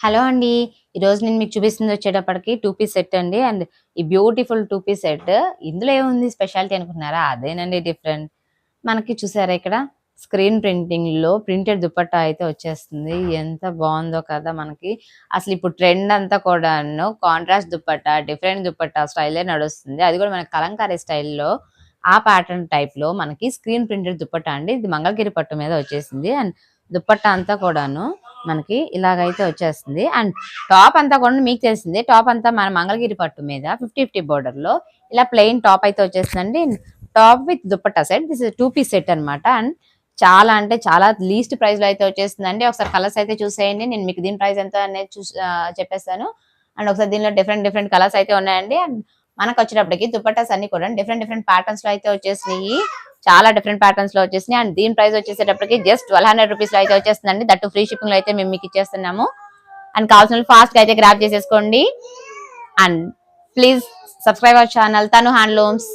Hello అండి. ఈరోజు నేను మీకు చూపిస్తుంది వచ్చేటప్పటికి 2 పీస్ సెట్ అండి. అండ్ ఈ బ్యూటిఫుల్ 2 పీస్ సెట్ ఇందులో ఏముంది స్పెషాలిటీ అనుకుంటున్నారా? అదేనండి డిఫరెంట్. మనకి చూసారా ఇక్కడ స్క్రీన్ ప్రింటింగ్‌లో ప్రింటెడ్ దుపట్టా అయితే వచ్చేస్తుంది. ఎంత బావుందో కదా మనకి. అసలు ఇప్పుడు ట్రెండ్ అంతా కూడాను కాంట్రాస్ట్ దుపట్టా, డిఫరెంట్ దుపట్టా స్టైలే నడుస్తుంది. అది కూడా మనకి కలంకారీ స్టైల్‌లో ఆ ప్యాటర్న్ టైప్‌లో మనకి స్క్రీన్ ప్రింటెడ్ దుపట్టా అండి. ఇది మంగళగిరి పట్టు మీద వచ్చేసింది. అండ్ దుపట్టా అంతా కూడాను మనకి ఇలాగైతే వచ్చేస్తుంది. అండ్ టాప్ అంతా కూడా మీకు తెలిసిందే. టాప్ అంతా మన మంగళగిరి పట్టు మీద 50, 50 బోర్డర్‌లో ఇలా ప్లెయిన్ టాప్ అయితే వచ్చేస్తుందండి. Top with dupatta set. This is 2 piece set అన్నమాట. అండ్ చాలా అంటే చాలా లీస్ట్ ప్రైస్‌లో అయితే వచ్చేస్తుందండి. ఒకసారి కలర్స్ అయితే చూసేయండి. నేను మీకు దీని ప్రైస్ ఎంత అనేది చెప్పేస్తాను. అండ్ ఒకసారి దీనిలో డిఫరెంట్ డిఫరెంట్ కలర్స్ అయితే ఉన్నాయండి. అండ్ మనకొచ్చేటప్పటికి దుపట్టాస్ అన్ని కూడా డిఫరెంట్ డిఫరెంట్ ప్యాటర్న్స్ లో అయితే వచ్చేసినాయి. చాలా డిఫరెంట్ ప్యాటర్న్స్ లో వచ్చేసినాయి. అండ్ దీని ప్రైస్ వచ్చేసేటప్పటికి జస్ట్ 1200 రూపీస్ లో అయితే వచ్చేస్తుందండి. దట్టు ఫ్రీ షిప్పింగ్ లో అయితే మేము మీకు ఇచ్చేస్తున్నాము. అండ్ కావాల్సిన ఫాస్ట్ గా అయితే గ్రాప్ చేసేసుకోండి. And please subscribe our channel తను హ్యాండ్లూమ్స్.